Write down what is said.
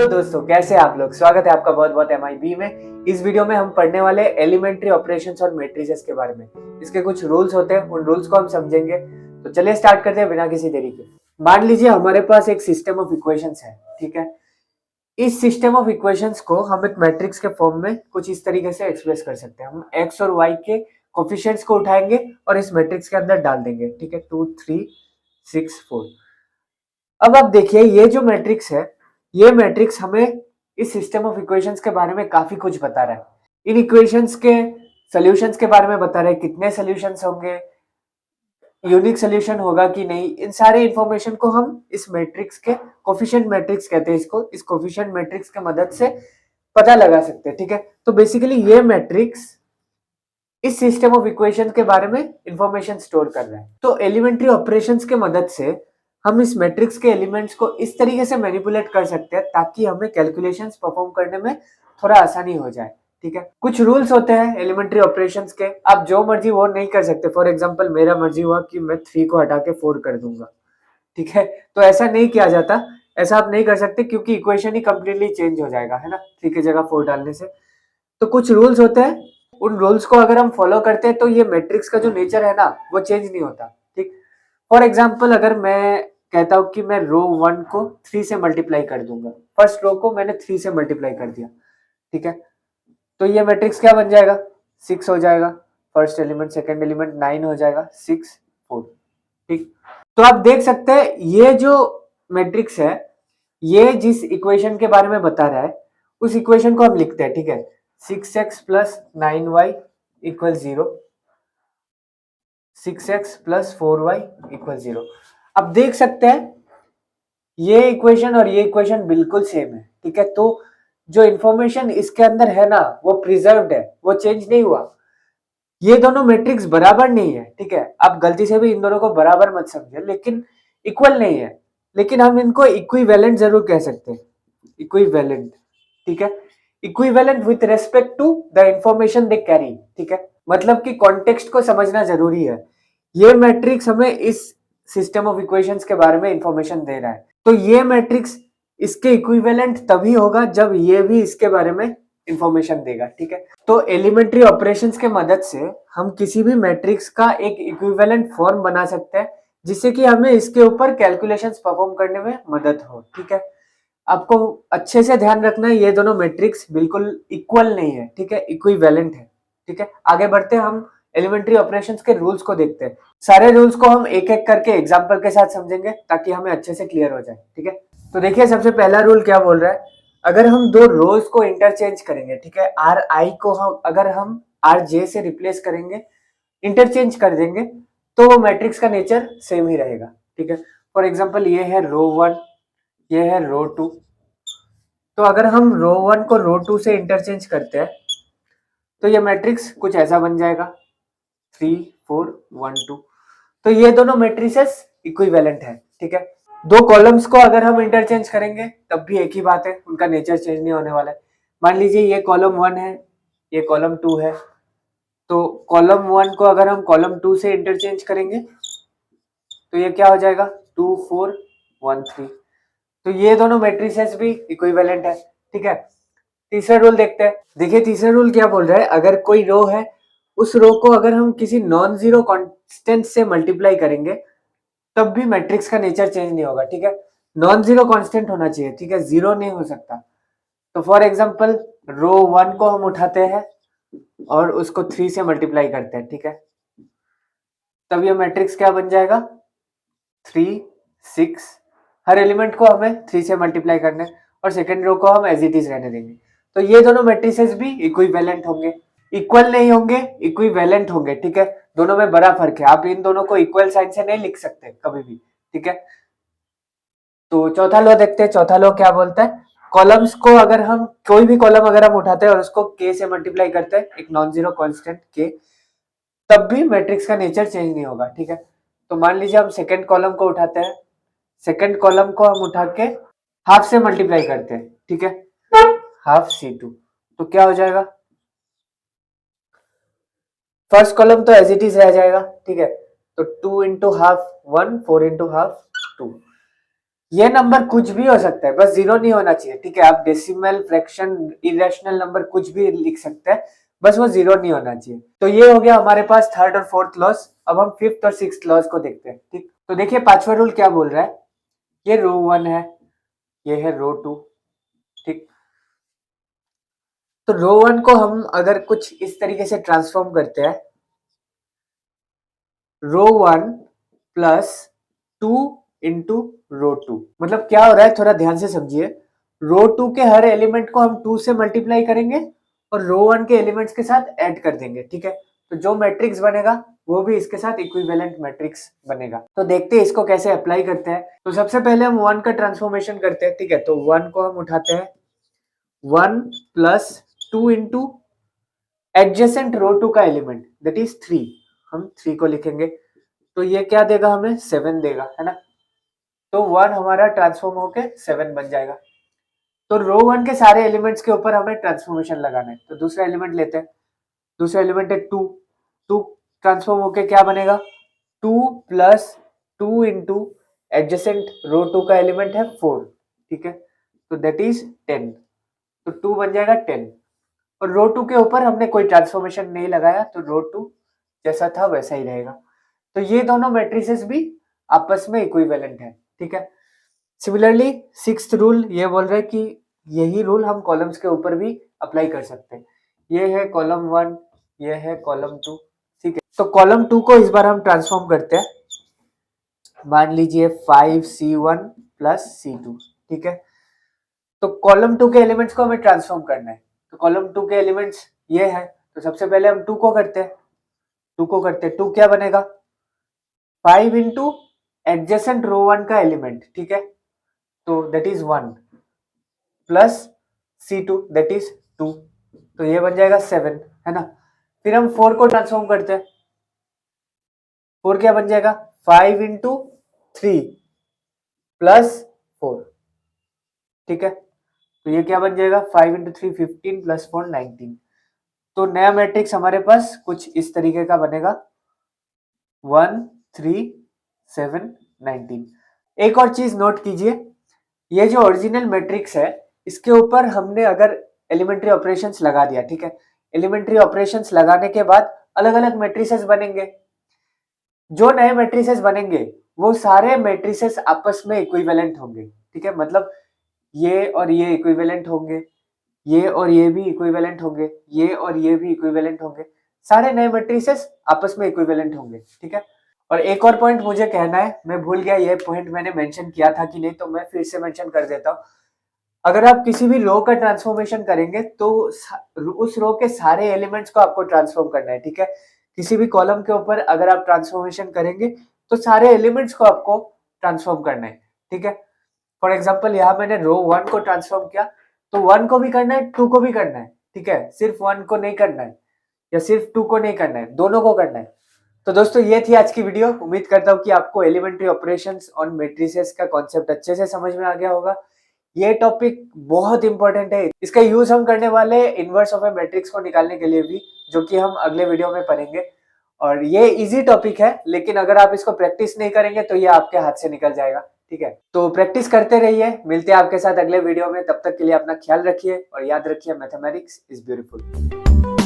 दोस्तों, कैसे आप लोग। स्वागत है आपका बहुत बहुत MIB में। इस वीडियो में हम पढ़ने वाले एलिमेंट्री ऑपरेशंस और मैट्रिसेस के बारे में। इसके कुछ रूल्स होते हैं, उन रूल्स को हम समझेंगे। तो चलिए स्टार्ट करते हैं बिना किसी देरी के। मान लीजिए हमारे पास एक सिस्टम ऑफ इक्वेशंस है, ठीक है। इस सिस्टम ऑफ इक्वेशंस को हम एक मैट्रिक्स के फॉर्म में कुछ इस तरीके से एक्सप्रेस कर सकते हैं। हम एक्स और वाई के कोफिशिएंट्स को उठाएंगे और इस मैट्रिक्स के अंदर डाल देंगे, ठीक है। 2 3 6 4। अब आप देखिए, ये जो मैट्रिक्स है, ये मैट्रिक्स हमें इस सिस्टम ऑफ इक्वेशंस के बारे में काफी कुछ बता रहा है। इन इक्वेशंस के सॉल्यूशंस के बारे में बता रहा है, कितने सॉल्यूशंस होंगे, यूनिक सॉल्यूशन होगा कि नहीं। इन सारे इंफॉर्मेशन को हम इस मैट्रिक्स के कोफिशिएंट मैट्रिक्स कहते हैं इसको, इस कोफिशिएंट मैट्रिक्स की मदद से पता लगा सकते हैं, ठीक है। तो बेसिकली ये मैट्रिक्स इस सिस्टम ऑफ इक्वेशन के बारे में इंफॉर्मेशन स्टोर कर रहा है। तो एलिमेंट्री ऑपरेशंस के मदद से हम इस मैट्रिक्स के एलिमेंट्स को इस तरीके से मैनिपुलेट कर सकते हैं ताकि हमें कैलकुलेशंस परफॉर्म करने में थोड़ा आसानी हो जाए, ठीक है। कुछ रूल्स होते हैं एलिमेंट्री ऑपरेशंस के, आप जो मर्जी वो नहीं कर सकते। फॉर एग्जांपल मेरा मर्जी हुआ कि मैं 3 को हटा के 4 कर दूंगा, ठीक है। तो ऐसा नहीं किया जाता, ऐसा आप नहीं कर सकते क्योंकि इक्वेशन ही कंप्लीटली चेंज हो जाएगा, है ना, 3 की जगह 4 डालने से। तो कुछ रूल्स होते हैं, उन रूल्स को अगर हम फॉलो करते हैं तो ये मैट्रिक्स का जो नेचर है ना वो चेंज नहीं होता, ठीक। फॉर एग्जाम्पल अगर मैं कहता हूं कि मैं रो 1 को 3 से मल्टीप्लाई कर दूंगा, फर्स्ट रो को मैंने 3 से मल्टीप्लाई कर दिया, ठीक है। तो ये मैट्रिक्स क्या बन जाएगा, 6 हो जाएगा। फर्स्ट एलिमेंट सेकंड एलिमेंट 9 हो जाएगा, 6 4, ठीक। तो आप देख सकते हैं ये जो मैट्रिक्स है, ये जिस इक्वेशन के बारे में बता रहा है उस इक्वेशन को हम लिखते हैं, ठीक है। 6x plus 9y equal 0, 6x plus 4y equal 0। अब देख सकते हैं ये इक्वेशन और ये इक्वेशन बिल्कुल सेम है, ठीक है। तो जो इंफॉर्मेशन इसके अंदर है ना वो प्रिजर्व्ड है, वो चेंज नहीं हुआ। ये दोनों मैट्रिक्स बराबर नहीं है, ठीक है। आप गलती से भी इन दोनों को बराबर मत समझिए, लेकिन इक्वल नहीं है। लेकिन हम इनको इक्विवेलेंट जरूर कह सकते हैं, इक्विवेलेंट, ठीक है। Equivalent with respect to the information they carry, ठीक है। मतलब कि कॉन्टेक्स्ट को समझना जरूरी है। ये मैट्रिक्स हमें इस सिस्टम ऑफ इक्वेशंस के बारे में इंफॉर्मेशन दे रहा है, तो ये मैट्रिक्स इसके इक्विवेलेंट तभी होगा जब ये भी इसके बारे में इंफॉर्मेशन देगा, ठीक है। तो एलिमेंट्री ऑपरेशंस के मदद से हम किसी भी मैट्रिक्स का एक इक्विवेलेंट फॉर्म बना सकते हैं जिससे कि हमें इसके ऊपर कैलकुलेशंस परफॉर्म करने में मदद हो, ठीक है। आपको अच्छे से ध्यान रखना है, ये दोनों मैट्रिक्स बिल्कुल इक्वल नहीं है, ठीक है, इक्विवेलेंट है, ठीक है। आगे बढ़ते हैं, हम एलिमेंट्री ऑपरेशंस के रूल्स को देखते हैं। सारे रूल्स को हम एक एक करके एग्जांपल के साथ समझेंगे ताकि हमें अच्छे से क्लियर हो जाए, ठीक है। तो देखिए सबसे पहला रूल क्या बोल रहा है, अगर हम दो रोज को इंटरचेंज करेंगे, ठीक है, आर आई को हम अगर हम आर जे से रिप्लेस करेंगे, इंटरचेंज कर देंगे, तो वो मैट्रिक्स का नेचर सेम ही रहेगा, ठीक है। फॉर एग्जाम्पल ये है रो 1, ये है रो 2। तो अगर हम रो 1 को रो 2 से इंटरचेंज करते हैं तो ये मैट्रिक्स कुछ ऐसा बन जाएगा, 3 4 1 2। तो ये दोनों मैट्रिसेस इक्विवेलेंट है, ठीक है। दो कॉलम्स को अगर हम इंटरचेंज करेंगे तब भी एक ही बात है, उनका नेचर चेंज नहीं होने वाला है। मान लीजिए ये कॉलम 1 है, ये कॉलम 2 है। तो कॉलम 1 को अगर हम कॉलम 2 से इंटरचेंज करेंगे तो ये क्या हो जाएगा, 2 4 1 3। तो ये दोनों मैट्रिसेस भी इक्विवेलेंट है, ठीक है। तीसरा रूल देखते हैं। देखिए तीसरा रूल क्या बोल रहा है, अगर कोई रो है उस रो को अगर हम किसी नॉन जीरो कांस्टेंट से मल्टीप्लाई करेंगे तब भी मैट्रिक्स का नेचर चेंज नहीं होगा, ठीक है। नॉन जीरो कांस्टेंट होना चाहिए, ठीक है, जीरो नहीं हो सकता। तो फॉर एग्जांपल रो 1 को हम उठाते हैं और उसको 3 से मल्टीप्लाई करते हैं, ठीक है। तब ये मैट्रिक्स क्या बन जाएगा, 3 6। हर एलिमेंट को हमें 3 से मल्टीप्लाई करना है और सेकेंड रो को हम एज इट इज रहने देंगे। तो ये दोनों मैट्रिसेस भी इक्विवेलेंट होंगे, इक्वल नहीं होंगे, इक्विवेलेंट होंगे, ठीक है। दोनों में बड़ा फर्क है, आप इन दोनों को इक्वल साइन से नहीं लिख सकते कभी भी, ठीक है। तो चौथा लॉ देखते हैं। चौथा लॉ क्या बोलता है, कॉलम्स को अगर हम कोई भी कॉलम अगर हम उठाते हैं और उसको के से मल्टीप्लाई करते हैं, एक नॉन जीरो कांस्टेंट के, तब भी मैट्रिक्स का नेचर चेंज नहीं होगा, ठीक है। तो मान लीजिए हम सेकंड कॉलम को उठाते हैं, सेकंड कॉलम को हम उठा के हाफ से मल्टीप्लाई करते हैं, ठीक है, हाफ C2। तो क्या हो जाएगा, फर्स्ट कॉलम तो एज इट इज रह जाएगा, ठीक है। तो 2 इंटू हाफ 1, 4 इंटू हाफ 2। ये नंबर कुछ भी हो सकता है, बस जीरो नहीं होना चाहिए, ठीक है। आप डेसिमल, फ्रैक्शन, इरेशनल नंबर कुछ भी लिख सकते हैं, बस वो जीरो नहीं होना चाहिए। तो ये हो गया हमारे पास थर्ड और फोर्थ लॉस। अब हम फिफ्थ और सिक्स्थ लॉस को देखते हैं, ठीक। तो देखिए पांचवा रूल क्या बोल रहा है, ये रो 1 है, ये है रो 2, ठीक। तो रो 1 को हम अगर कुछ इस तरीके से ट्रांसफॉर्म करते हैं, रो 1 प्लस 2 इंटू रो 2, मतलब क्या हो रहा है, थोड़ा ध्यान से समझिए। रो 2 के हर एलिमेंट को हम 2 से मल्टीप्लाई करेंगे और रो 1 के एलिमेंट्स के साथ ऐड कर देंगे, ठीक है। तो जो मैट्रिक्स बनेगा वो भी इसके साथ इक्विवेलेंट मैट्रिक्स बनेगा। तो देखते हैं इसको कैसे अप्लाई करते हैं। तो सबसे पहले हम 1 का ट्रांसफॉर्मेशन करते हैं, ठीक है। तो 1 को हम उठाते हैं, 1 प्लस 2 इंटू एडजेसेंट रो 2 का एलिमेंट दैट इज 3, हम 3 को लिखेंगे। तो ये क्या देगा हमें, 7 देगा, है ना। तो 1 हमारा ट्रांसफॉर्म होके 7 बन जाएगा। तो रो 1 के सारे एलिमेंट्स के ऊपर हमें ट्रांसफॉर्मेशन लगाना है। तो दूसरा एलिमेंट लेते हैं, दूसरा एलिमेंट है 2, 2 ट्रांसफॉर्म होके क्या बनेगा, 2 प्लस 2 इंटू एडजेसेंट रो 2 का एलिमेंट है 4, ठीक है। तो दैट इज 10, तो 2 बन जाएगा 10। और रो 2 के ऊपर हमने कोई ट्रांसफॉर्मेशन नहीं लगाया, तो रो 2 जैसा था वैसा ही रहेगा। तो ये दोनों मैट्रिसेस भी आपस में इक्विवेलेंट है, ठीक है। सिमिलरली सिक्स्थ रूल ये बोल रहा है कि यही रूल हम कॉलम्स के ऊपर भी अप्लाई कर सकते हैं। ये है कॉलम 1, ये है कॉलम 2, ठीक है। तो कॉलम 2 को इस बार हम ट्रांसफॉर्म करते हैं, मान लीजिए 5C1 प्लस C2, ठीक है। तो कॉलम 2 के एलिमेंट्स को हमें ट्रांसफॉर्म करना है। तो कॉलम 2 के एलिमेंट्स ये है, तो सबसे पहले हम 2 को करते हैं, 2 को करते हैं, 2 क्या बनेगा, 5 इंटू एडजेसेंट रो 1 का एलिमेंट, ठीक है। तो that is 1 plus C2 that is 2, तो ये बन जाएगा 7, है ना। फिर हम 4 को ट्रांसफॉर्म करते हैं, 4 क्या बन जाएगा, 5 इंटू 3 प्लस 4, ठीक है। तो ये क्या बन जाएगा, 5 इंटू 3 15 प्लस 4 19। तो नया मैट्रिक्स हमारे पास कुछ इस तरीके का बनेगा, 1 3 7 19। एक और चीज नोट कीजिए, ये जो ओरिजिनल मैट्रिक्स है इसके ऊपर हमने अगर एलिमेंट्री ऑपरेशंस लगा दिया, ठीक है। एलिमेंट्री ऑपरेशंस लगाने के बाद अलग अलग मैट्रिसेस बनेंगे। जो नए मैट्रिसेस बनेंगे वो सारे मैट्रिसेस आपस में इक्विवेलेंट होंगे, ठीक है। मतलब ये और ये इक्विवेलेंट होंगे, ये और ये भी इक्विवेलेंट होंगे, ये और ये भी इक्विवेलेंट होंगे, सारे नए मैट्रिसेस आपस में इक्विवेलेंट होंगे, ठीक है। और एक और पॉइंट मुझे कहना है, मैं भूल गया, ये पॉइंट मैंने मेंशन किया था कि नहीं, तो मैं फिर से मेंशन कर देता हूँ। अगर आप किसी भी रो का ट्रांसफॉर्मेशन करेंगे तो उस रो के सारे एलिमेंट्स को आपको ट्रांसफॉर्म करना है, ठीक है। किसी भी कॉलम के ऊपर अगर आप ट्रांसफॉर्मेशन करेंगे तो सारे एलिमेंट्स को आपको ट्रांसफॉर्म करना है, ठीक है। फॉर एग्जाम्पल यहाँ मैंने रो 1 को ट्रांसफॉर्म किया, तो 1 को भी करना है, 2 को भी करना है, ठीक है। सिर्फ 1 को नहीं करना है या सिर्फ 2 को नहीं करना है, दोनों को करना है। तो दोस्तों ये थी आज की वीडियो। उम्मीद करता हूँ कि आपको एलिमेंट्री ऑपरेशंस ऑन मैट्रिसेस का कॉन्सेप्ट अच्छे से समझ में आ गया होगा। ये टॉपिक बहुत इंपॉर्टेंट है, इसका यूज हम करने वाले इनवर्स ऑफ ए मैट्रिक्स को निकालने के लिए भी, जो कि हम अगले वीडियो में पढ़ेंगे। और ये इजी टॉपिक है, लेकिन अगर आप इसको प्रैक्टिस नहीं करेंगे तो ये आपके हाथ से निकल जाएगा, ठीक है। तो प्रैक्टिस करते रहिए, मिलते हैं आपके साथ अगले वीडियो में। तब तक के लिए अपना ख्याल रखिए और याद रखिए, मैथमेटिक्स इज ब्यूटीफुल।